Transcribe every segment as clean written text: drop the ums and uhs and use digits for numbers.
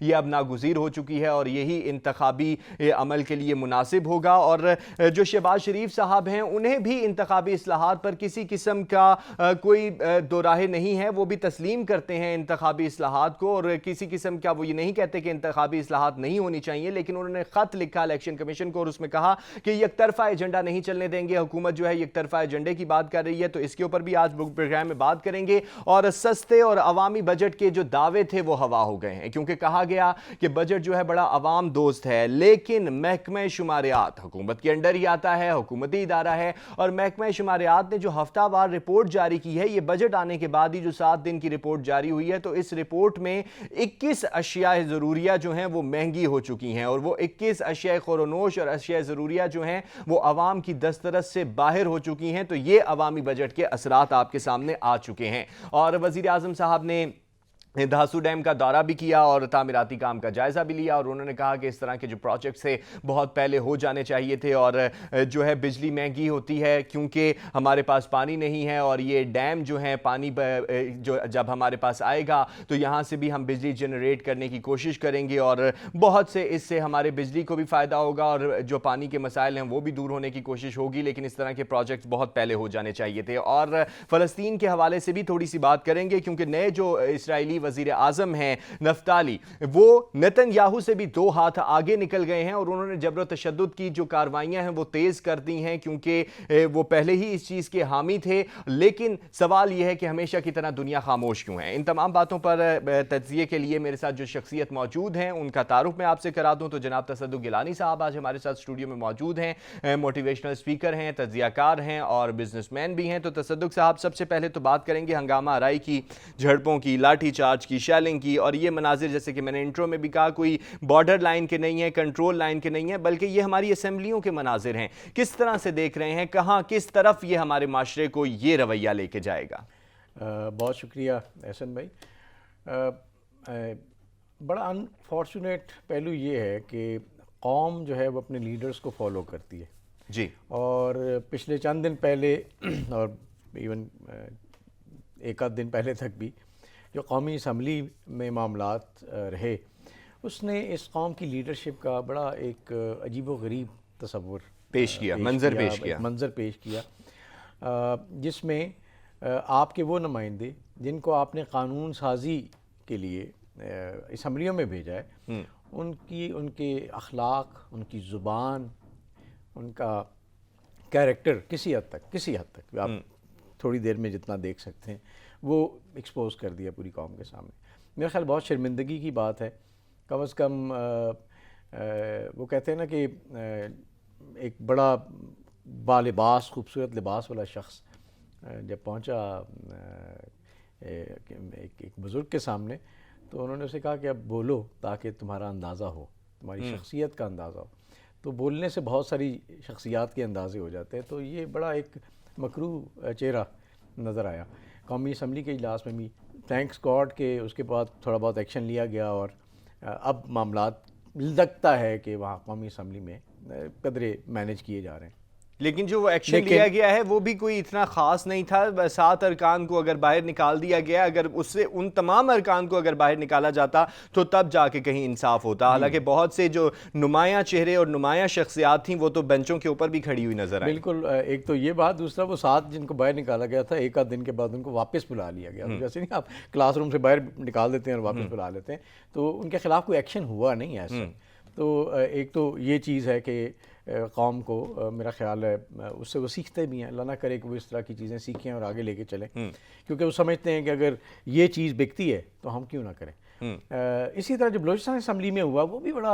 یہ اب ناگزیر ہو چکی ہے اور یہی انتخابی عمل کے لیے مناسب ہوگا. اور جو شہباز شریف صاحب ہیں انہیں بھی انتخابی اصلاحات پر کسی قسم کا کوئی دو راہ نہیں ہے, وہ بھی تسلیم کرتے ہیں انتخابی اصلاحات کو, اور کسی قسم کا وہ یہ نہیں کہتے کہ انتخابی اصلاحات نہیں ہونی چاہیے, لیکن انہوں نے خط لکھا الیکشن کمیشن کو اور اس میں کہا کہ یک طرفہ ایجنڈا نہیں چلنے دیں گے. حکومت جو ہے یک طرفہ ایجنڈے کی بات کر رہی ہے, تو اس کے اوپر بھی آج پروگرام میں بات کریں گے. اور سستے اور عوامی بجٹ کے جو دعوے تھے وہ ہوا ہو گئے ہیں, کیونکہ کہا گیا کہ بجٹ جو ہے بڑا عوام دوست ہے, لیکن محکمہ شماریات حکومت کے انڈر ہی آتا ہے, حکومتی ادارہ ہے, اور محکمہ شماریات نے جو ہفتہ وار رپورٹ جاری کی ہے, یہ بجٹ آنے کے بعد ہی جو 7 دن کی رپورٹ جاری ہوئی ہے, تو اس رپورٹ میں 21 اشیاء ضروریہ جو ہیں وہ مہنگی ہو چکی ہیں, اور وہ 21 اشیاء خورونوش اور اشیاء ضروریہ جو ہیں وہ عوام کی دسترس سے باہر ہو چکی ہیں. تو یہ عوامی بجٹ کے اثرات آپ کے سامنے آ چکے ہیں. اور وزیر اعظم صاحب نے دھاسو ڈیم کا دورہ بھی کیا اور تعمیراتی کام کا جائزہ بھی لیا, اور انہوں نے کہا کہ اس طرح کے جو پروجیکٹس تھے بہت پہلے ہو جانے چاہیے تھے. اور جو ہے بجلی مہنگی ہوتی ہے کیونکہ ہمارے پاس پانی نہیں ہے, اور یہ ڈیم جو ہیں پانی جو جب ہمارے پاس آئے گا تو یہاں سے بھی ہم بجلی جنریٹ کرنے کی کوشش کریں گے, اور بہت سے اس سے ہمارے بجلی کو بھی فائدہ ہوگا, اور جو پانی کے مسائل ہیں وہ بھی دور ہونے کی کوشش ہوگی. لیکن اس طرح کے پروجیکٹس بہت پہلے ہو جانے چاہیے تھے. اور فلسطین کے حوالے سے بھی تھوڑی سی بات کریں گے, کیونکہ نئے جو اسرائیلی وزیر اعظم ہیں نفتالی, وہ نتن یاہو سے بھی 2 ہاتھ آگے نکل گئے ہیں, اور انہوں نے جبر و تشدد کی جو کاروائیاں ہیں وہ تیز کر دی ہیں, کیونکہ وہ پہلے ہی اس چیز کے حامی تھے. لیکن سوال یہ ہے کہ ہمیشہ کی طرح دنیا خاموش کیوں ہے؟ ان تمام باتوں پر تجزیے کے لیے میرے ساتھ جو شخصیت موجود ہیں ان کا تعارف میں آپ سے کرا دوں. تو جناب تصدق گیلانی صاحب آج ہمارے ساتھ اسٹوڈیو میں موجود ہیں, موٹیویشنل اسپیکر ہیں, تجزیہ کار ہیں اور بزنس مین بھی ہیں. تو تصدق صاحب, سب سے پہلے تو بات کریں گے ہنگامہ آرائی کی, جھڑپوں کی, لاٹھی چارج کی, شیلنگ کی, اور یہ مناظر جیسے کہ میں نے انٹرو میں بھی کہا کوئی بارڈر لائن کے نہیں ہیں, کنٹرول لائن کے نہیں ہیں, بلکہ یہ ہماری اسمبلیوں کے مناظر ہیں. کس طرح سے دیکھ رہے ہیں, کہاں کس طرف یہ ہمارے معاشرے کو یہ رویہ لے کے جائے گا؟ بہت شکریہ احسن بھائی. بڑا انفارچونیٹ پہلو یہ ہے کہ قوم جو ہے وہ اپنے لیڈرز کو فالو کرتی ہے جی, اور پچھلے چند دن پہلے اور ایون ایک آدھ دن پہلے تک بھی جو قومی اسمبلی میں معاملات رہے, اس نے اس قوم کی لیڈرشپ کا بڑا ایک عجیب و غریب تصور منظر پیش کیا, جس میں آپ کے وہ نمائندے جن کو آپ نے قانون سازی کے لیے اسمبلیوں میں بھیجا ہے, ان کے اخلاق, ان کی زبان, ان کا کیریکٹر کسی حد تک آپ تھوڑی دیر میں جتنا دیکھ سکتے ہیں وہ ایکسپوز کر دیا پوری قوم کے سامنے. میرا خیال بہت شرمندگی کی بات ہے. کم از کم وہ کہتے ہیں نا کہ ایک بڑا بالباس, خوبصورت لباس والا شخص جب پہنچا ایک بزرگ کے سامنے, تو انہوں نے اسے کہا کہ اب بولو تاکہ تمہارا اندازہ ہو, تمہاری شخصیت کا اندازہ ہو. تو بولنے سے بہت ساری شخصیات کے اندازے ہو جاتے ہیں. تو یہ بڑا ایک مکروہ چہرہ نظر آیا قومی اسمبلی کے اجلاس میں بھی. تھینکس گاڈ کہ اس کے بعد تھوڑا بہت ایکشن لیا گیا, اور اب معاملات لگتا ہے کہ وہاں قومی اسمبلی میں قدرے مینیج کیے جا رہے ہیں. لیکن جو وہ ایکشن لیا گیا ہے وہ بھی کوئی اتنا خاص نہیں تھا. 7 ارکان کو اگر باہر نکال دیا گیا, اگر اس سے ان تمام ارکان کو اگر باہر نکالا جاتا تو تب جا کے کہیں انصاف ہوتا. حالانکہ بہت سے جو نمایاں چہرے اور نمایاں شخصیات تھیں وہ تو بینچوں کے اوپر بھی کھڑی ہوئی نظر آئی. بالکل, ایک تو یہ بات, دوسرا وہ 7 جن کو باہر نکالا گیا تھا, ایک آدھ دن کے بعد ان کو واپس بلا لیا گیا. جیسے نہیں آپ کلاس روم سے باہر نکال دیتے ہیں اور واپس بلا لیتے ہیں, تو ان کے خلاف کوئی ایکشن ہوا نہیں ایسا. تو ایک تو یہ چیز ہے کہ قوم کو میرا خیال ہے اس سے وہ سیکھتے بھی ہیں. اللہ نہ کرے کہ وہ اس طرح کی چیزیں سیکھیں اور آگے لے کے چلیں, کیونکہ وہ سمجھتے ہیں کہ اگر یہ چیز بکتی ہے تو ہم کیوں نہ کریں. اسی طرح جو بلوچستان اسمبلی میں ہوا وہ بھی بڑا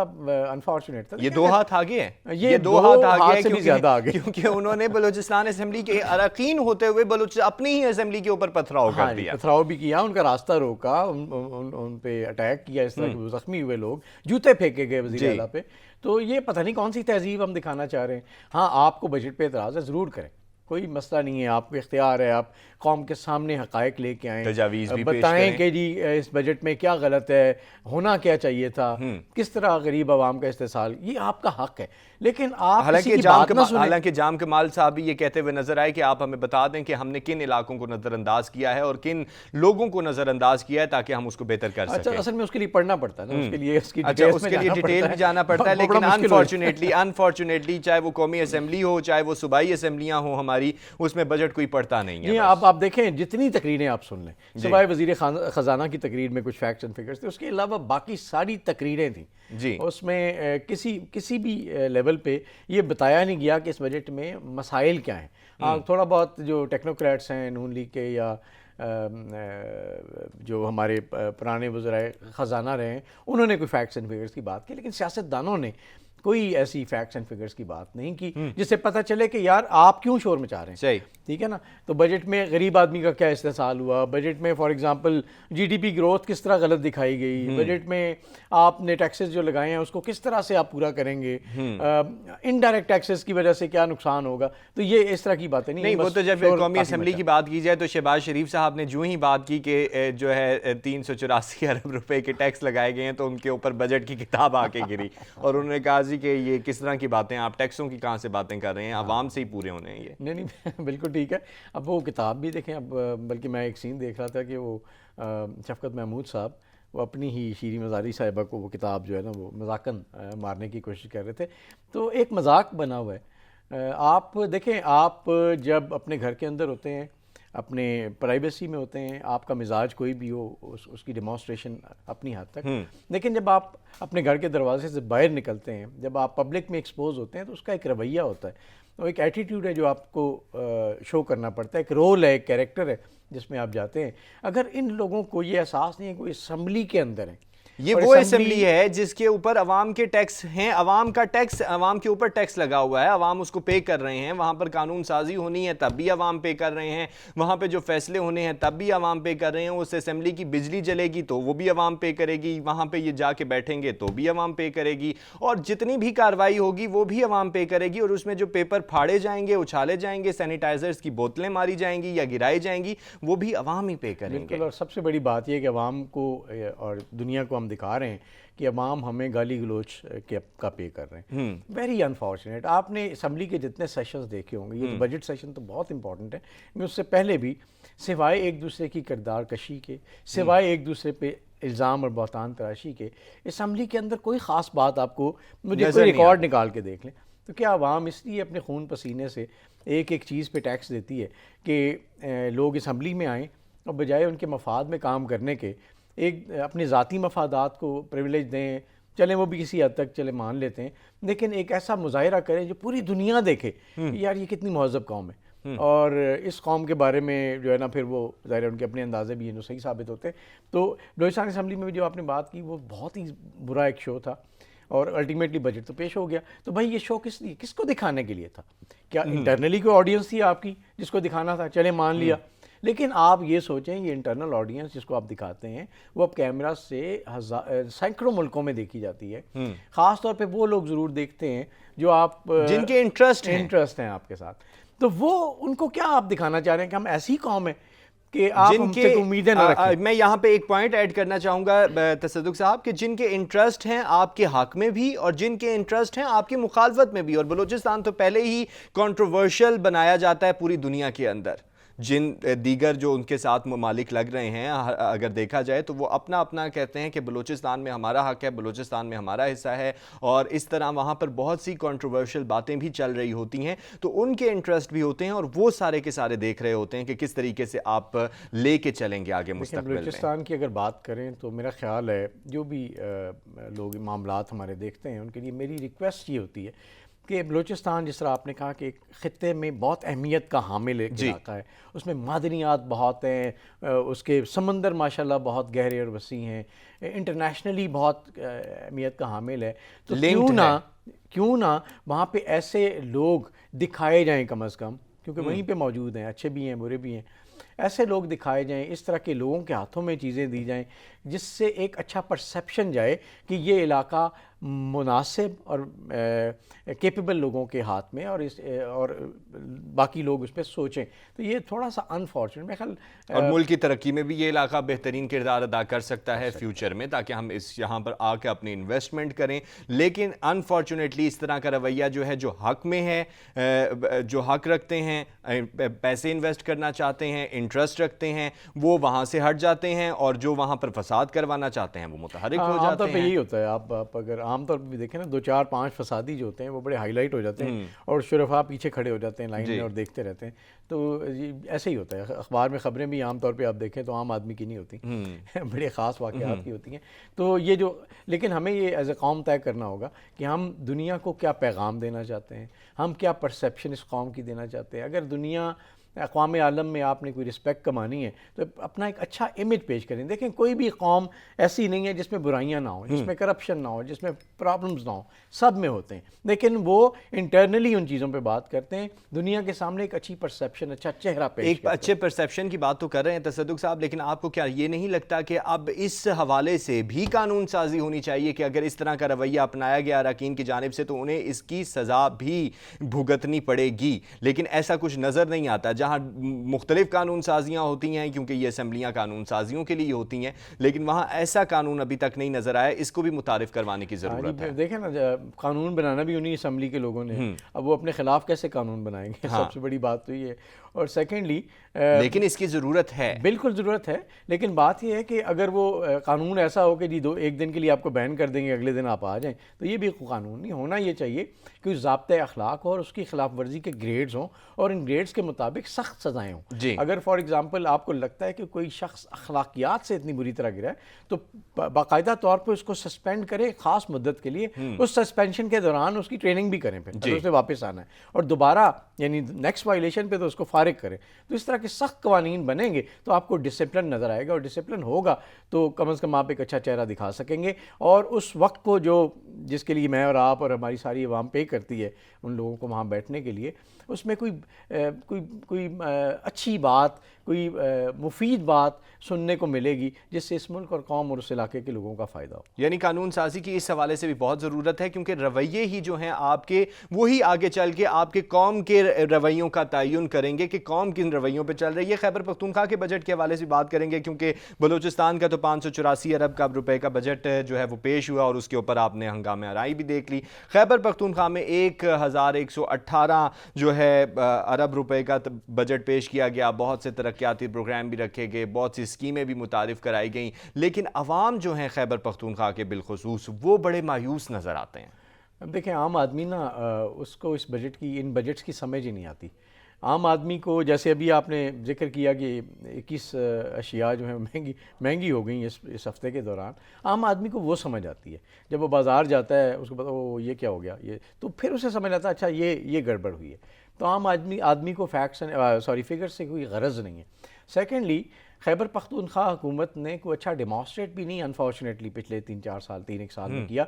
انفارچونیٹ تھا. یہ 2 ہاتھ آگے ہیں, یہ 2 ہاتھ آگے سے بھی زیادہ آگے, کیونکہ انہوں نے بلوچستان اسمبلی کے اراکین ہوتے ہوئے اپنی ہی اسمبلی کے اوپر پتھراؤ کر دیا. پتھراؤ بھی کیا, ان کا راستہ روکا, ان پہ اٹیک کیا, اس طرح کے زخمی ہوئے لوگ, جوتے پھینکے گئے وزیر اعلیٰ پہ. تو یہ پتہ نہیں کون سی تہذیب ہم دکھانا چاہ رہے ہیں. ہاں, آپ کو بجٹ پہ اعتراض ہے, ضرور کریں, کوئی مسئلہ نہیں ہے, آپ کو اختیار ہے, آپ قوم کے سامنے حقائق لے کے آئیں, تجاویز بھی پیش بتائیں کریں کہ جی اس بجٹ میں کیا غلط ہے, ہونا کیا چاہیے تھا, کس طرح غریب عوام کا استحصال, یہ آپ کا حق ہے. لیکن آپ کسی کی بات نہ سنیں. حالانکہ جام کمال صاحب بھی یہ کہتے ہوئے نظر آئے کہ آپ ہمیں بتا دیں کہ ہم نے کن علاقوں کو نظر انداز کیا ہے اور کن لوگوں کو نظر انداز کیا ہے تاکہ ہم اس کو بہتر کر سکیں. اصل میں اس کے لیے پڑھنا پڑتا ہے نا, اس کے لیے اس کی ڈیٹیل بھی جانا پڑتا ہے, لیکن انفارچونیٹلی چاہے وہ قومی اسمبلی ہو چاہے وہ صوبائی اسمبلیاں ہوں ہماری, اس میں بجٹ کوئی پڑھتا نہیں ہے. جی آپ دیکھیں جتنی تقریریں آپ سن لیں, سوائے وزیر خزانہ کی تقریر میں کچھ فیکٹس اینڈ فگرز تھے, اس کے علاوہ باقی ساری تقریریں تھیں جی, اس میں کسی بھی لیول پہ یہ بتایا نہیں گیا کہ اس بجٹ میں مسائل کیا ہیں. تھوڑا بہت جو ٹیکنوکریٹس ہیں نون لیگ کے یا جو ہمارے پرانے وزرائے خزانہ رہے ہیں, انہوں نے کوئی فیکٹس اینڈ فگرز کی بات کی, لیکن سیاستدانوں نے کوئی ایسی فیکٹس اینڈ فگرز کی بات نہیں کی جس سے پتہ چلے کہ یار آپ کیوں شور مچا رہے ہیں. صحیح, ٹھیک ہے نا. تو بجٹ میں غریب آدمی کا کیا استحصال ہوا, بجٹ میں for example G D P growth کس طرح غلط دکھائی گئی, بجٹ میں آپ نے ٹیکسز جو لگائے ہیں اس کو کس طرح سے آپ پورا کریں گے, انڈائریکٹ ٹیکسز کی وجہ سے کیا نقصان ہوگا. تو یہ اس طرح کی باتیں نہیں. وہ تو جب قومی اسمبلی کی بات کی جائے تو شہباز شریف صاحب نے جو ہی بات کی کہ جو ہے 384 ارب روپے کے ٹیکس لگائے گئے ہیں تو ان کے اوپر بجٹ کی کتاب آ کے گری, اور انہوں نے کہا کہ یہ کس طرح کی باتیں, آپ ٹیکسوں کی کہاں سے باتیں کر رہے ہیں, عوام سے ہی پورے ہونے ہیں یہ. نہیں بالکل ٹھیک ہے. اب وہ کتاب بھی دیکھیں, اب بلکہ میں ایک سین دیکھ رہا تھا کہ وہ شفقت محمود صاحب وہ اپنی ہی شیریں مزاری صاحبہ کو وہ کتاب جو ہے نا وہ مذاقاً مارنے کی کوشش کر رہے تھے. تو ایک مذاق بنا ہوا ہے. آپ دیکھیں, آپ جب اپنے گھر کے اندر ہوتے ہیں, اپنے پرائیویسی میں ہوتے ہیں, آپ کا مزاج کوئی بھی ہو اس کی ڈیمانسٹریشن اپنی حد تک, لیکن جب آپ اپنے گھر کے دروازے سے باہر نکلتے ہیں, جب آپ پبلک میں ایکسپوز ہوتے ہیں, تو اس کا ایک رویہ ہوتا ہے, تو ایک ایٹیٹیوڈ ہے جو آپ کو شو کرنا پڑتا ہے, ایک رول ہے, ایک کیریکٹر ہے جس میں آپ جاتے ہیں. اگر ان لوگوں کو یہ احساس نہیں ہے کوئی اسمبلی کے اندر ہے, یہ وہ اسمبلی ہے جس کے اوپر عوام کے ٹیکس ہیں, عوام کا ٹیکس, عوام کے اوپر ٹیکس لگا ہوا ہے, عوام اس کو پے کر رہے ہیں, وہاں پر قانون سازی ہونی ہے تب بھی عوام پے کر رہے ہیں, وہاں پہ جو فیصلے ہونے ہیں تب بھی عوام پے کر رہے ہیں, اس اسمبلی کی بجلی جلے گی تو وہ بھی عوام پے کرے گی, وہاں پہ یہ جا کے بیٹھیں گے تو بھی عوام پے کرے گی, اور جتنی بھی کارروائی ہوگی وہ بھی عوام پے کرے گی, اور اس میں جو پیپر پھاڑے جائیں گے, اچھالے جائیں گے, سینیٹائزرز کی بوتلیں ماری جائیں گی یا گرائی جائیں گی, وہ بھی عوام ہی پے کریں گے. بالکل. اور سب سے بڑی بات یہ ہے کہ عوام کو اور دنیا کو ہم دکھا رہے ہیں کہ عوام ہمیں گالی گلوچ کا پے کر رہے ہیں. Very unfortunate. آپ نے اسمبلی کے جتنے سیشنز دیکھے ہوں گے, یہ بجٹ سیشن تو بہت امپورٹنٹ ہے, میں اس سے پہلے بھی سوائے ایک دوسرے کی کردار کشی کے, سوائے ایک دوسرے پہ الزام اور بہتان تراشی کے, اسمبلی کے اندر کوئی خاص بات آپ کو مجھے کوئی ریکارڈ نکال کے دیکھ لیں. تو کیا عوام اس لیے اپنے خون پسینے سے ایک ایک چیز پہ ٹیکس دیتی ہے کہ لوگ اسمبلی میں آئیں اور بجائے ان کے مفاد میں کام کرنے کے ایک اپنے ذاتی مفادات کو پریویلیج دیں, چلیں وہ بھی کسی حد تک چلے مان لیتے ہیں, لیکن ایک ایسا مظاہرہ کریں جو پوری دنیا دیکھے کہ یار یہ کتنی مہذب قوم ہے, اور اس قوم کے بارے میں جو ہے نا پھر وہ ظاہر ان کے اپنے اندازے بھی ہیں جو صحیح ثابت ہوتے ہیں. تو بلوچستان اسمبلی میں جو آپ نے بات کی وہ بہت ہی برا ایک شو تھا, اور الٹیمیٹلی بجٹ تو پیش ہو گیا. تو بھائی یہ شو کس کو دکھانے کے لیے تھا؟ کیا انٹرنلی کوئی آڈینس تھی آپ کی جس کو دکھانا تھا؟ چلے مان لیا, لیکن آپ یہ سوچیں یہ انٹرنل آڈینس جس کو آپ دکھاتے ہیں وہ اب کیمرہ سے سینکڑوں ملکوں میں دیکھی جاتی ہے. خاص طور پہ وہ لوگ ضرور دیکھتے ہیں جو آپ جن کے انٹرسٹ ہیں آپ کے ساتھ. تو وہ ان کو کیا آپ دکھانا چاہ رہے ہیں کہ ہم ایسی قوم ہیں کہ آپ ہم سے امیدیں نہ رکھیں. میں یہاں پہ ایک پوائنٹ ایڈ کرنا چاہوں گا تصدق صاحب, کہ جن کے انٹرسٹ ہیں آپ کے حق میں بھی اور جن کے انٹرسٹ ہیں آپ کی مخالفت میں بھی, اور بلوچستان تو پہلے ہی کنٹروورشل بنایا جاتا ہے پوری دنیا کے اندر. جن دیگر جو ان کے ساتھ ممالک لگ رہے ہیں اگر دیکھا جائے تو وہ اپنا اپنا کہتے ہیں کہ بلوچستان میں ہمارا حق ہے, بلوچستان میں ہمارا حصہ ہے, اور اس طرح وہاں پر بہت سی کنٹروورشل باتیں بھی چل رہی ہوتی ہیں. تو ان کے انٹرسٹ بھی ہوتے ہیں اور وہ سارے کے سارے دیکھ رہے ہوتے ہیں کہ کس طریقے سے آپ لے کے چلیں گے آگے مستقبل میں. بلوچستان کی اگر بات کریں تو میرا خیال ہے جو بھی لوگ معاملات ہمارے دیکھتے ہیں ان کے لیے میری ریکویسٹ یہ ہوتی ہے کہ بلوچستان جس طرح آپ نے کہا کہ ایک خطے میں بہت اہمیت کا حامل علاقہ ہے, اس میں معدنیات بہت ہیں, اس کے سمندر ماشاءاللہ بہت گہرے اور وسیع ہیں, انٹرنیشنلی بہت اہمیت کا حامل ہے. تو کیوں نہ وہاں پہ ایسے لوگ دکھائے جائیں کم از کم, کیونکہ وہیں پہ موجود ہیں, اچھے بھی ہیں برے بھی ہیں, ایسے لوگ دکھائے جائیں, اس طرح کے لوگوں کے ہاتھوں میں چیزیں دی جائیں جس سے ایک اچھا پرسیپشن جائے کہ یہ علاقہ مناسب اور کیپیبل لوگوں کے ہاتھ میں اور باقی لوگ اس پہ سوچیں. تو یہ تھوڑا سا انفارچونیٹ میرے خیال اور ملک کی ترقی میں بھی یہ علاقہ بہترین کردار ادا کر سکتا ہے فیوچر میں, تاکہ ہم یہاں پر آ کے اپنی انویسٹمنٹ کریں. لیکن انفارچونیٹلی اس طرح کا رویہ جو ہے, جو حق میں ہے, جو حق رکھتے ہیں, پیسے انویسٹ کرنا چاہتے ہیں, انٹرسٹ رکھتے ہیں, وہ وہاں سے ہٹ جاتے ہیں, اور جو وہاں پر فساد کروانا چاہتے ہیں وہ متحرک ہو عام طور جاتے پہ ہیں. یہی ہوتا ہے. آپ اگر عام طور پہ بھی دیکھیں نا, 2 4 5 فسادی جو ہوتے ہیں وہ بڑے ہائی لائٹ ہو جاتے ہیں اور شرفا پیچھے کھڑے ہو جاتے ہیں لائن میں اور دیکھتے رہتے ہیں. تو ایسے ہی ہوتا ہے. اخبار میں خبریں بھی عام طور پہ آپ دیکھیں تو عام آدمی کی نہیں ہوتی, بڑے خاص واقعات کی ہوتی ہیں. تو یہ جو, لیکن ہمیں یہ ایز اے قوم طے کرنا ہوگا کہ ہم دنیا کو کیا پیغام دینا چاہتے ہیں, ہم کیا پرسیپشن اس قوم کی دینا چاہتے ہیں. اگر دنیا اقوام عالم میں آپ نے کوئی رسپیکٹ کمانی ہے تو اپنا ایک اچھا امیج پیش کریں. دیکھیں کوئی بھی قوم ایسی نہیں ہے جس میں برائیاں نہ ہوں, جس میں کرپشن نہ ہو, جس میں پرابلمز نہ ہوں, سب میں ہوتے ہیں. لیکن وہ انٹرنلی ان چیزوں پہ بات کرتے ہیں, دنیا کے سامنے ایک اچھی پرسیپشن, اچھا چہرہ پیش ایک کرتے ہیں. اچھے پرسیپشن کی بات تو کر رہے ہیں تصدق صاحب, لیکن آپ کو کیا یہ نہیں لگتا کہ اب اس حوالے سے بھی قانون سازی ہونی چاہیے کہ اگر اس طرح کا رویہ اپنایا گیا اراکین کی جانب سے تو انہیں اس کی سزا بھی بھگتنی پڑے گی؟ لیکن ایسا کچھ نظر نہیں آتا. جہاں مختلف قانون سازیاں ہوتی ہیں, کیونکہ یہ اسمبلیاں قانون سازیوں کے لیے ہوتی ہیں, لیکن وہاں ایسا قانون ابھی تک نہیں نظر آیا. اس کو بھی متعارف کروانے کی ضرورت ہے. دیکھیں نا, قانون بنانا بھی انہی اسمبلی کے لوگوں نے, اب وہ اپنے خلاف کیسے قانون بنائیں گے؟ سب سے بڑی بات تو یہ ہے. اور سیکنڈلی لیکن اس کی ضرورت ہے, بالکل ضرورت ہے. لیکن بات یہ ہے کہ اگر وہ قانون ایسا ہو کہ جی 1 دن کے لیے آپ کو بین کر دیں گے, اگلے دن آپ آ جائیں, تو یہ بھی قانون نہیں ہونا. یہ چاہیے کہ ضابطۂ اخلاق ہو اور اس کی خلاف ورزی کے گریڈز ہوں اور ان گریڈز کے مطابق سخت سزائیں ہوں. اگر فار ایگزامپل آپ کو لگتا ہے کہ کوئی شخص اخلاقیات سے اتنی بری طرح گرا ہے تو باقاعدہ طور پہ اس کو سسپینڈ کرے خاص مدت کے لیے. اس سسپینشن کے دوران اس کی ٹریننگ بھی کریں, پھر اگر اسے واپس آنا ہے, اور دوبارہ یعنی نیکسٹ وائلیشن پہ تو اس کو فارغ کریں. تو اس طرح کے سخت قوانین بنیں گے تو آپ کو ڈسپلن نظر آئے گا, اور ڈسپلن ہوگا تو کم از کم آپ ایک اچھا چہرہ دکھا سکیں گے. اور اس وقت کو جس کے لیے میں اور آپ اور ہماری ساری عوام پے کرتی ہے ان لوگوں کو وہاں بیٹھنے کے لیے, اس میں کوئی اچھی بات, کوئی مفید بات سننے کو ملے گی جس سے اس ملک اور قوم اور اس علاقے کے لوگوں کا فائدہ ہو. یعنی قانون سازی کی اس حوالے سے بھی بہت ضرورت ہے, کیونکہ رویے ہی جو ہیں آپ کے, وہی آگے چل کے آپ کے قوم کے رویوں کا تعین کریں گے کہ قوم کن رویوں پہ چل رہی ہے. خیبر پختونخوا کے بجٹ کے حوالے سے بات کریں گے, کیونککہ بلوچستان کا تو 584 ارب روپے کا بجٹ جو ہے وہ پیش ہوا, اور اس کے اوپر آپ نے ہنگامہ آرائی بھی دیکھ لی. خیبر پختونخوا میں 1118 جو ہے ارب روپے کا بجٹ پیش کیا گیا. بہت سے ترقیاتی پروگرام بھی رکھے گئے, بہت سی اسکیمیں بھی متعارف کرائی گئیں, لیکن عوام جو ہیں خیبر پختونخوا کے بالخصوص وہ بڑے مایوس نظر آتے ہیں. اب دیکھیں, عام آدمی نا اس کو اس بجٹ کی, ان بجٹس کی سمجھ ہی نہیں آتی. عام آدمی کو, جیسے ابھی آپ نے ذکر کیا کہ 21 اشیاء جو ہیں مہنگی ہو گئیں اس ہفتے کے دوران, عام آدمی کو وہ سمجھ آتی ہے جب وہ بازار جاتا ہے, اس کو پتا وہ یہ کیا ہو گیا, یہ تو پھر اسے سمجھ آتا ہے اچھا یہ گڑبڑ ہوئی ہے. تو عام آدمی کو فگر سے کوئی غرض نہیں ہے. سیکنڈلی, خیبر پختونخوا حکومت نے کوئی اچھا ڈیمانسٹریٹ بھی نہیں انفارچونیٹلی پچھلے 3 سال میں کیا.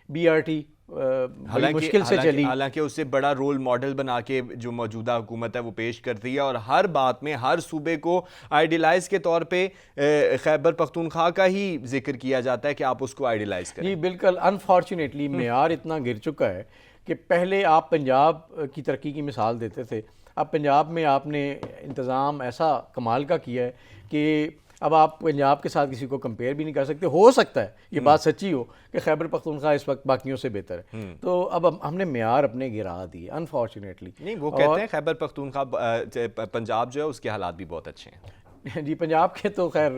بی آر ٹی مشکل سے چلی, حالانکہ اس سے بڑا رول ماڈل بنا کے جو موجودہ حکومت ہے وہ پیش کرتی ہے, اور ہر بات میں ہر صوبے کو آئیڈیلائز کے طور پہ خیبر پختونخوا کا ہی ذکر کیا جاتا ہے کہ آپ اس کو آئیڈیلائز کریں. جی بالکل. انفارچونیٹلی معیار اتنا گر چکا ہے کہ پہلے آپ پنجاب کی ترقی کی مثال دیتے تھے, اب پنجاب میں آپ نے انتظام ایسا کمال کا کیا ہے کہ اب آپ پنجاب کے ساتھ کسی کو کمپیئر بھی نہیں کر سکتے. ہو سکتا ہے یہ بات سچی ہو کہ خیبر پختونخوا اس وقت باقیوں سے بہتر ہے, تو اب ہم نے معیار اپنے گرا دیے انفارچونیٹلی. نہیں, وہ کہتے ہیں خیبر پختونخوا پنجاب جو ہے اس کے حالات بھی بہت اچھے ہیں. جی پنجاب کے تو خیر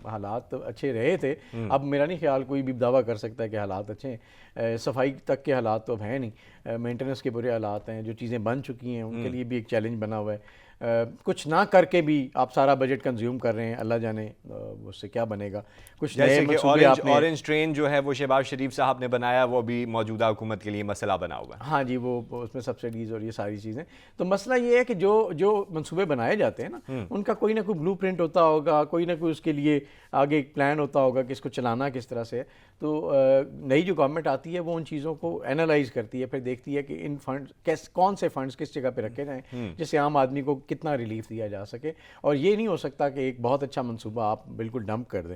حالات اچھے رہے تھے, اب میرا نہیں خیال کوئی بھی دعویٰ کر سکتا ہے کہ حالات اچھے ہیں. صفائی تک کے حالات تو اب ہیں نہیں, مینٹیننس کے برے حالات ہیں, جو چیزیں بن چکی ہیں ان کے لیے بھی ایک چیلنج بنا ہوا ہے. کچھ نہ کر کے بھی آپ سارا بجٹ کنزیوم کر رہے ہیں, اللہ جانے اس سے کیا بنے گا. کچھ جیسے کہ اورنج ٹرین جو ہے وہ شہباز شریف صاحب نے بنایا, وہ بھی موجودہ حکومت کے لیے مسئلہ بنا ہوا ہے. ہاں جی, وہ اس میں سبسڈیز اور یہ ساری چیزیں. تو مسئلہ یہ ہے کہ جو منصوبے بنائے جاتے ہیں نا, ان کا کوئی نہ کوئی بلو پرنٹ ہوتا ہوگا, کوئی نہ کوئی اس کے لیے آگے ایک پلان ہوتا ہوگا کہ اس کو چلانا کس طرح سے. تو نئی جو گورنمنٹ آتی ہے وہ ان چیزوں کو اینالائز کرتی ہے, پھر دیکھتی ہے کہ ان فنڈز کون سے فنڈز کس جگہ پہ رکھے جائیں جس سے عام آدمی کو کتنا ریلیف دیا جا سکے. اور یہ نہیں ہو سکتا کہ ایک بہت اچھا منصوبہ آپ بالکل ڈمپ کر دیں.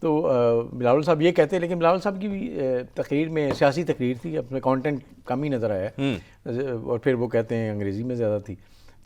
تو بلاول صاحب یہ کہتے ہیں، لیکن بلاول صاحب کی بھی تقریر میں سیاسی تقریر تھی، اپنے کانٹینٹ کم ہی نظر آیا، اور پھر وہ کہتے ہیں انگریزی میں زیادہ تھی.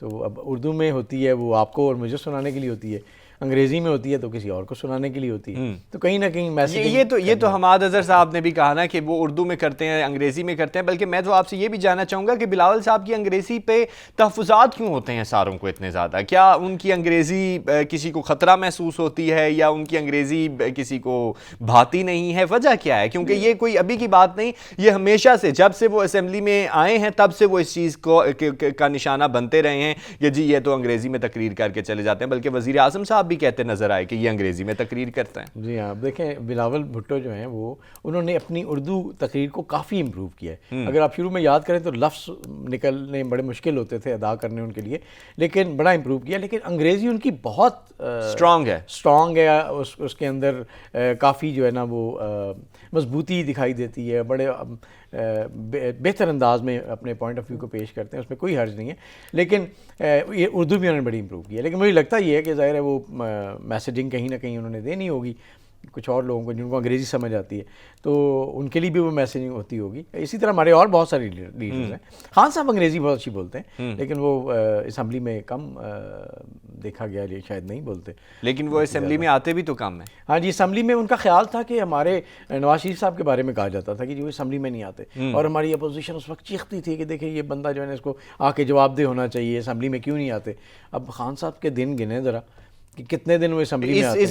تو اب اردو میں ہوتی ہے وہ آپ کو اور مجھے سنانے کے لیے ہوتی ہے، انگریزی میں ہوتی ہے تو کسی اور کو سنانے کے لیے ہوتی ہے. تو کہیں نہ کہیں میسیج یہ تو حماد اظہر صاحب نے بھی کہا نا کہ وہ اردو میں کرتے ہیں، انگریزی میں کرتے ہیں. بلکہ میں تو آپ سے یہ بھی جاننا چاہوں گا کہ بلاول صاحب کی انگریزی پہ تحفظات کیوں ہوتے ہیں ساروں کو اتنے زیادہ؟ کیا ان کی انگریزی کسی کو خطرہ محسوس ہوتی ہے، یا ان کی انگریزی کسی کو بھاتی نہیں ہے؟ وجہ کیا ہے؟ کیونکہ یہ کوئی ابھی کی بات نہیں، یہ ہمیشہ سے جب سے وہ اسمبلی میں آئے ہیں تب سے وہ اس چیز کا نشانہ بنتے رہے ہیں کہ جی یہ تو انگریزی میں تقریر کر کے چلے جاتے ہیں. بلکہ وزیر اعظم صاحب بھی کہتے نظر آئے کہ یہ انگریزی میں تقریر کرتے ہیں. جی ہاں، دیکھیں بلاول بھٹو جو ہیں وہ انہوں نے اپنی اردو تقریر کو کافی امپروو کیا ہے. اگر آپ شروع میں یاد کریں تو لفظ نکلنے بڑے مشکل ہوتے تھے ادا کرنے ان کے لیے، لیکن بڑا امپروو کیا. لیکن انگریزی ان کی بہت اسٹرانگ ہے، اس کے اندر کافی جو ہے نا وہ مضبوطی دکھائی دیتی ہے، بڑے بہتر انداز میں اپنے پوائنٹ آف ویو کو پیش کرتے ہیں، اس میں کوئی حرج نہیں ہے. لیکن یہ اردو بھی انہوں نے بڑی امپروو کی ہے. لیکن مجھے لگتا یہ ہے کہ ظاہر ہے وہ میسیجنگ کہیں نہ کہیں انہوں نے دینی ہوگی کچھ اور لوگوں کو جن کو انگریزی سمجھ آتی ہے، تو ان کے لیے بھی وہ میسیجنگ ہوتی ہوگی. اسی طرح ہمارے اور بہت سارے لیڈرز ہیں. خان صاحب انگریزی بہت اچھی بولتے ہیں، لیکن وہ اسمبلی میں کم دیکھا گیا، شاید نہیں بولتے. لیکن وہ اسمبلی میں آتے بھی تو کم ہیں. ہاں جی، اسمبلی میں ان کا خیال تھا کہ ہمارے نواز شریف صاحب کے بارے میں کہا جاتا تھا کہ جی وہ اسمبلی میں نہیں آتے، اور ہماری اپوزیشن اس وقت چیختی تھی کہ دیکھیں یہ بندہ جو ہے نا اس کو آ کے جواب دہ ہونا چاہیے، اسمبلی میں کیوں نہیں آتے. اب خان صاحب کے دن گنے ذرا کہ کتنے دن وہ اسمبلی میں آتے ہیں.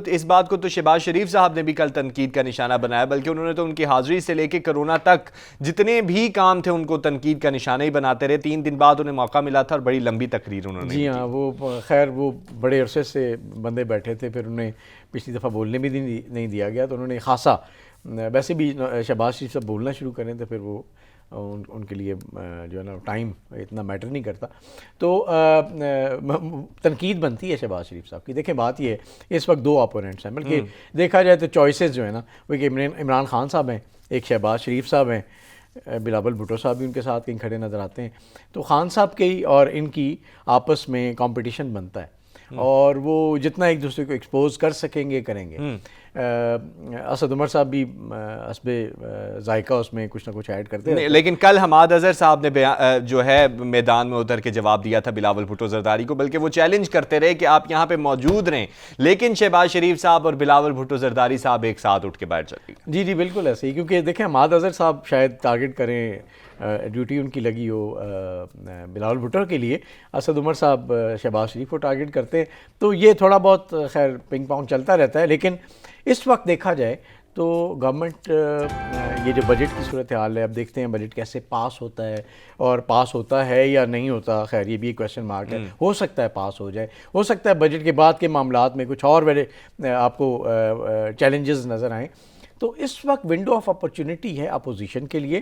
اس بات کو تو شہباز شریف صاحب نے بھی کل تنقید کا نشانہ بنایا، بلکہ انہوں نے تو ان کی حاضری سے لے کے کرونا تک جتنے بھی کام تھے ان کو تنقید کا نشانہ ہی بناتے رہے. 3 دن بعد انہیں موقع ملا تھا اور بڑی لمبی تقریر انہوں نے. جی ہاں، وہ خیر وہ بڑے عرصے سے بندے بیٹھے تھے، پھر انہیں پچھلی دفعہ بولنے بھی نہیں دیا گیا، تو انہوں نے خاصا، ویسے بھی شہباز شریف صاحب بولنا شروع کریں تو پھر وہ ان کے لیے جو ہے نا ٹائم اتنا میٹر نہیں کرتا، تو تنقید بنتی ہے شہباز شریف صاحب کی. دیکھیں بات یہ ہے اس وقت 2 اپوننٹس ہیں، بلکہ دیکھا جائے تو چوائسیز جو ہے نا وہ ایک عمران خان صاحب ہیں، ایک شہباز شریف صاحب ہیں، بلاول بھٹو صاحب بھی ان کے ساتھ کہیں کھڑے نظر آتے ہیں. تو خان صاحب کی اور ان کی آپس میں کمپٹیشن بنتا ہے، اور وہ جتنا ایک دوسرے کو ایکسپوز کر سکیں گے کریں گے. اسد عمر صاحب بھی حسب ذائقہ اس میں کچھ نہ کچھ ایڈ کرتے ہیں. لیکن کل حماد اظہر صاحب نے جو ہے میدان میں اتر کے جواب دیا تھا بلاول بھٹو زرداری کو، بلکہ وہ چیلنج کرتے رہے کہ آپ یہاں پہ موجود رہیں، لیکن شہباز شریف صاحب اور بلاول بھٹو زرداری صاحب ایک ساتھ اٹھ کے بیٹھ چلے گئے. جی بالکل ایسے ہی، کیونکہ دیکھیں حماد اظہر صاحب شاید ٹارگٹ کریں، ڈیوٹی ان کی لگی ہو بلاول بھٹو کے لیے، اسد عمر صاحب شہباز شریف کو ٹارگٹ کرتے ہیں. تو یہ تھوڑا بہت خیر پنگ پونگ چلتا رہتا ہے. لیکن اس وقت دیکھا جائے تو گورنمنٹ یہ جو بجٹ کی صورتحال ہے، اب دیکھتے ہیں بجٹ کیسے پاس ہوتا ہے، اور پاس ہوتا ہے یا نہیں ہوتا. خیر یہ بھی ایک کویسچن مارک ہے. ہو سکتا ہے پاس ہو جائے، ہو سکتا ہے بجٹ کے بعد کے معاملات میں کچھ اور بڑے آپ کو چیلنجز نظر آئیں. تو اس وقت ونڈو آف اپرچونٹی ہے اپوزیشن کے لیے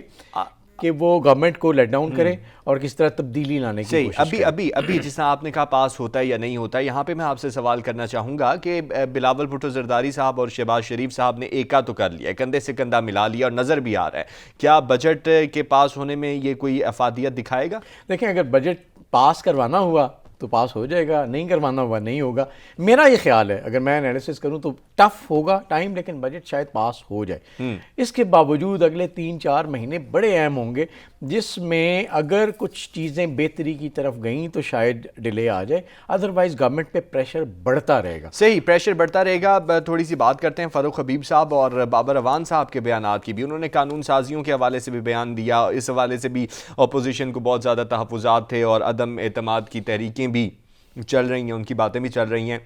کہ وہ گورنمنٹ کو لیٹ ڈاؤن کریں اور کس طرح تبدیلی لانے کی کوشش کریں. ابھی جس طرح آپ نے کہا پاس ہوتا ہے یا نہیں ہوتا ہے، یہاں پہ میں آپ سے سوال کرنا چاہوں گا کہ بلاول بھٹو زرداری صاحب اور شہباز شریف صاحب نے ایکا تو کر لیا، کندھے سے کندھا ملا لیا، اور نظر بھی آ رہا ہے. کیا بجٹ کے پاس ہونے میں یہ کوئی افادیت دکھائے گا؟ دیکھیں اگر بجٹ پاس کروانا ہوا تو پاس ہو جائے گا، نہیں کروانا ہوا نہیں ہوگا. میرا یہ خیال ہے، اگر میں انالیسس کروں تو ٹف ہوگا ٹائم، لیکن بجٹ شاید پاس ہو جائے. اس کے باوجود اگلے 3-4 مہینے بڑے اہم ہوں گے، جس میں اگر کچھ چیزیں بہتری کی طرف گئیں تو شاید ڈیلے آ جائے، ادروائز گورنمنٹ پہ پریشر بڑھتا رہے گا. صحیح، پریشر بڑھتا رہے گا. تھوڑی سی بات کرتے ہیں فاروق حبیب صاحب اور بابر اعوان صاحب کے بیانات کی بھی. انہوں نے قانون سازیوں کے حوالے سے بھی بیان دیا، اس حوالے سے بھی اپوزیشن کو بہت زیادہ تحفظات تھے اور عدم اعتماد کی تحریکیں بھی چل رہی ہیں، ان کی باتیں بھی چل رہی ہیں.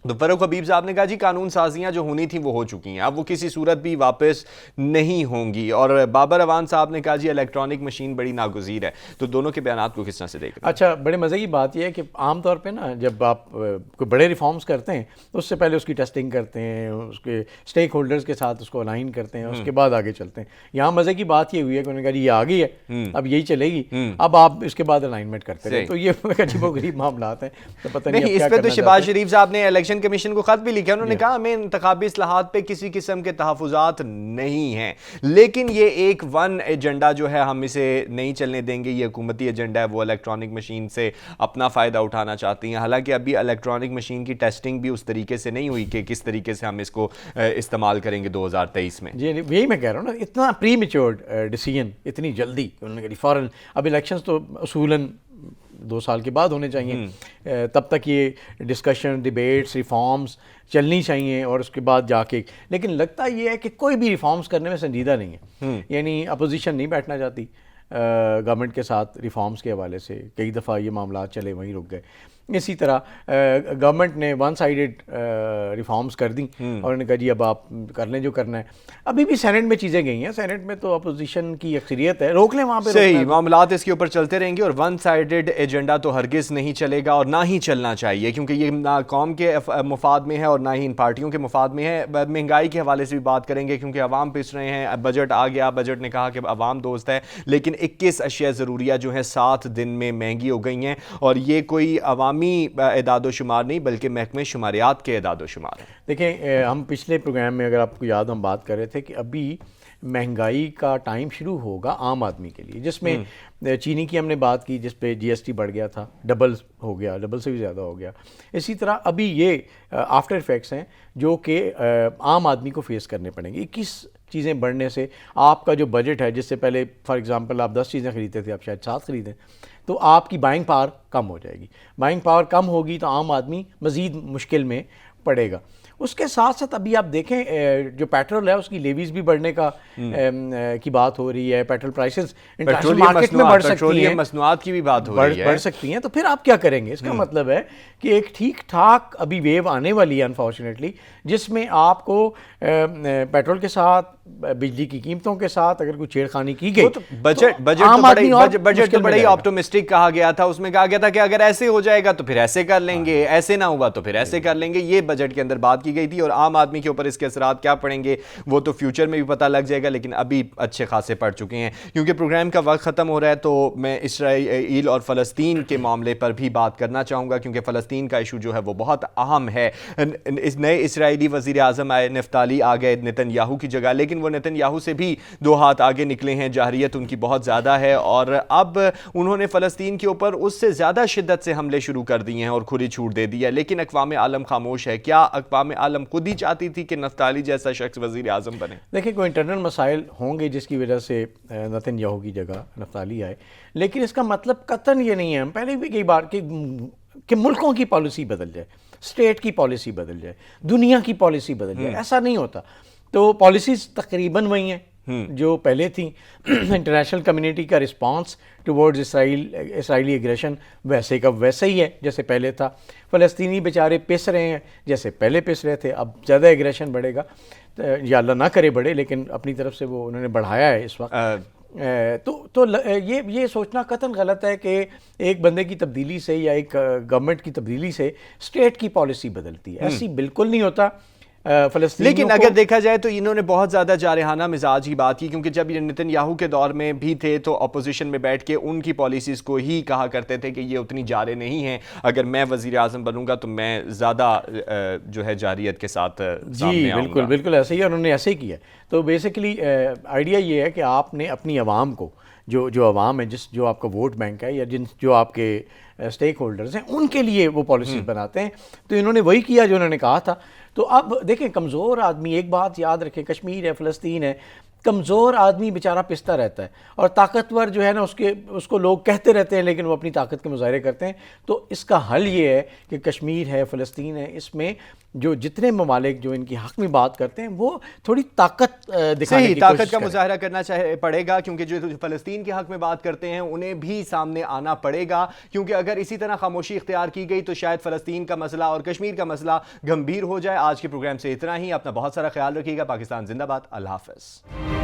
تو فاروق حبیب صاحب نے کہا جی قانون سازیاں جو ہونی تھیں وہ ہو چکی ہیں، اب وہ کسی صورت بھی واپس نہیں ہوں گی. اور بابر اعوان صاحب نے کہا جی الیکٹرانک مشین بڑی ناگزیر ہے. تو دونوں کے بیانات کو کس طرح سے دیکھ رہے ہیں؟ اچھا، بڑے مزے کی بات یہ ہے کہ عام طور پہ نا جب آپ کوئی بڑے ریفارمز کرتے ہیں تو اس سے پہلے اس کی ٹیسٹنگ کرتے ہیں، اس کے اسٹیک ہولڈرز کے ساتھ اس کو الائن کرتے ہیں، اس کے بعد آگے چلتے ہیں. یہاں مزے کی بات یہ ہوئی ہے کہ انہوں نے کہا جی یہ آ گئی ہے، اب یہی چلے گی، اب آپ اس کے بعد الائنمنٹ کرتے ہیں. تو یہ عجیب و غریب معاملات ہیں. تو پتہ نہیں اس پہ تو شہباز شریف صاحب نے الیکشن کمیشن کو خط بھی لکھا, انہوں نے کہا ہمیں انتخابی اصلاحات پہ کسی قسم کے تحفظات نہیں ہیں, لیکن یہ ایک ون ایجنڈا جو ہے ہم اسے نہیں چلنے دیں گے, یہ حکومتی ایجنڈا ہے, وہ الیکٹرانک مشین سے اپنا فائدہ اٹھانا چاہتی ہیں. حالانکہ ابھی الیکٹرانک مشین کی ٹیسٹنگ بھی اس طریقے سے نہیں ہوئی کہ کس طریقے سے ہم اس کو استعمال کریں گے 2023 میں. جی یہی میں کہہ رہا ہوں نا, اتنا پری میچورڈ ڈیسیجن اتنی جلدی انہوں نے کہا فوراً. اب الیکشنز تو اصولاً 2 سال کے بعد ہونے چاہیے, تب تک یہ ڈسکشن, ڈیبیٹس, ریفارمز چلنی چاہیے اور اس کے بعد جا کے. لیکن لگتا یہ ہے کہ کوئی بھی ریفارمز کرنے میں سنجیدہ نہیں ہے, یعنی اپوزیشن نہیں بیٹھنا چاہتی گورنمنٹ کے ساتھ ریفارمز کے حوالے سے. کئی دفعہ یہ معاملات چلے وہیں رک گئے. اسی طرح گورنمنٹ نے ون سائیڈڈ ریفارمز کر دیں اور انہوں نے کہا جی اب آپ کر لیں جو کرنا ہے. ابھی بھی سینٹ میں چیزیں گئی ہیں, سینٹ میں تو اپوزیشن کی اکثریت ہے, روک لیں وہاں پہ. صحیح, معاملات اس کے اوپر چلتے رہیں گے اور ون سائیڈڈ ایجنڈا تو ہرگز نہیں چلے گا اور نہ ہی چلنا چاہیے, کیونکہ یہ نہ قوم کے مفاد میں ہے اور نہ ہی ان پارٹیوں کے مفاد میں ہے. مہنگائی کے حوالے سے بھی بات کریں گے کیونکہ عوام پس رہے ہیں. بجٹ آ گیا, بجٹ نے کہا کہ عوام دوست ہے, لیکن 21 اشیاء ضروریہ جو ہیں 7 دن میں مہنگی ہو گئی ہیں, اور یہ کوئی عوامی اعداد و شمار نہیں بلکہ محکمہ شماریات کے اعداد و شمار ہیں. دیکھیں ہم پچھلے پروگرام میں اگر آپ کو یاد ہم بات کر رہے تھے کہ ابھی مہنگائی کا ٹائم شروع ہوگا عام آدمی کے لیے, جس میں چینی کی ہم نے بات کی جس پہ جی ایس ٹی بڑھ گیا تھا, ڈبل ہو گیا, ڈبل سے بھی زیادہ ہو گیا. اسی طرح ابھی یہ آفٹر افیکٹس ہیں جو کہ عام آدمی کو فیس کرنے پڑیں گے. 21 چیزیں بڑھنے سے آپ کا جو بجٹ ہے, جس سے پہلے فار ایگزامپل آپ 10 چیزیں خریدتے تھے, آپ شاید 7 خریدیں, تو آپ کی بائنگ پاور کم ہو جائے گی. بائنگ پاور کم ہوگی تو عام آدمی مزید مشکل میں پڑے گا. اس کے ساتھ ساتھ ابھی آپ دیکھیں جو پیٹرول ہے اس کی لیویز بھی بڑھنے کا کی بات ہو رہی ہے. پیٹرول پرائسز انٹرنیشنل مارکیٹ میں بڑھ سکتی ہیں, مصنوعات کی بھی بات ہو رہی ہے, بڑھ سکتی ہیں. تو پھر آپ کیا کریں گے؟ اس کا مطلب ہے کہ ایک ٹھیک ٹھاک ابھی ویو آنے والی ہے انفارچونیٹلی, جس میں آپ کو پیٹرول کے ساتھ, بجلی کی قیمتوں کے ساتھ اگر کوئی چھیڑخانی کی گئی تو بجٹ تو بڑا ہی آپٹومسٹک کہا گیا تھا. اس میں کہا گیا تھا کہ اگر ایسے ہو جائے گا تو پھر ایسے کر لیں گے, ایسے نہ ہوا تو پھر ایسے کر لیں گے. یہ بجٹ کے اندر بات کی گئی تھی, اور عام آدمی کے اوپر اس کے اثرات کیا پڑیں گے وہ تو فیوچر میں بھی پتہ لگ جائے گا, لیکن ابھی اچھے خاصے پڑ چکے ہیں. کیونکہ پروگرام کا وقت ختم ہو رہا ہے تو میں اسرائیل اور فلسطین کے معاملے پر بھی بات کرنا چاہوں گا, کیونکہ فلسطین کا ایشو جو ہے وہ بہت اہم ہے. نئے اسرائیلی وزیر اعظم نفتالی آ گئے نیتن یاہو کی جگہ, لیکن وہ نیتن یاہو سے بھی 2 ہاتھ آگے نکلے ہیں. جارحیت ان کی بہت زیادہ ہے, اور اب انہوں نے فلسطین کے اوپر اس سے زیادہ شدت سے حملے شروع کر دیے ہیں اور کھلی چھوٹ دے دی ہے. لیکن اقوام عالم خاموش ہے. کیا اقوام عالم خود ہی چاہتی تھی کہ نفتالی جیسا شخص وزیر اعظم بنے؟ دیکھیں کوئی انٹرنل مسائل ہوں گے جس کی وجہ سے نیتن یاہو کی جگہ نفتالی آئے, لیکن اس کا مطلب قطعاً یہ نہیں ہے, ہم پہلے بھی کئی بار کہ ملکوں کی پالیسی بدل جائے, اسٹیٹ کی پالیسی بدل جائے, دنیا کی پالیسی بدل جائے. ایسا نہیں ہوتا. تو پالیسیز تقریباً وہی ہیں جو پہلے تھیں. انٹرنیشنل کمیونٹی کا رسپانس ٹورڈز اسرائیلی ایگریشن ویسے کا ویسے ہی ہے جیسے پہلے تھا. فلسطینی بیچارے پس رہے ہیں جیسے پہلے پس رہے تھے. اب زیادہ ایگریشن بڑھے گا, یا اللہ نہ کرے بڑھے, لیکن اپنی طرف سے وہ انہوں نے بڑھایا ہے اس وقت. تو یہ سوچنا قطعاً غلط ہے کہ ایک بندے کی تبدیلی سے یا ایک گورنمنٹ کی تبدیلی سے اسٹیٹ کی پالیسی بدلتی ہے. ایسی بالکل نہیں ہوتا. لیکن اگر دیکھا جائے تو انہوں نے بہت زیادہ جارحانہ مزاج کی بات کی, کیونکہ جب یہ نیتن یاہو کے دور میں بھی تھے تو اپوزیشن میں بیٹھ کے ان کی پالیسیز کو ہی کہا کرتے تھے کہ یہ اتنی جارح نہیں ہیں, اگر میں وزیر اعظم بنوں گا تو میں زیادہ جو ہے جاریت کے ساتھ جی بالکل ایسے ہی, انہوں نے ایسے ہی کیا. تو بیسیکلی آئیڈیا یہ ہے کہ آپ نے اپنی عوام کو, جو عوام ہے, جو آپ کا ووٹ بینک ہے یا جو آپ کے اسٹیک ہولڈرز ہیں, ان کے لیے وہ پالیسیز بناتے ہیں. تو انہوں نے وہی کیا جو انہوں نے کہا تھا. تو اب دیکھیں کمزور آدمی, ایک بات یاد رکھیں, کشمیر ہے, فلسطین ہے, کمزور آدمی بیچارہ پستا رہتا ہے, اور طاقتور جو ہے نا اس کو لوگ کہتے رہتے ہیں لیکن وہ اپنی طاقت کے مظاہرے کرتے ہیں. تو اس کا حل یہ ہے کہ کشمیر ہے, فلسطین ہے, اس میں جو جتنے ممالک جو ان کی حق میں بات کرتے ہیں وہ تھوڑی طاقت دکھانے کی کوشش طاقت کا مظاہرہ کرنا پڑے گا, کیونکہ جو فلسطین کے حق میں بات کرتے ہیں انہیں بھی سامنے آنا پڑے گا. کیونکہ اگر اسی طرح خاموشی اختیار کی گئی تو شاید فلسطین کا مسئلہ اور کشمیر کا مسئلہ گمبھیر ہو جائے. آج کے پروگرام سے اتنا ہی. اپنا بہت سارا خیال رکھیے گا. پاکستان زندہ باد. اللہ حافظ.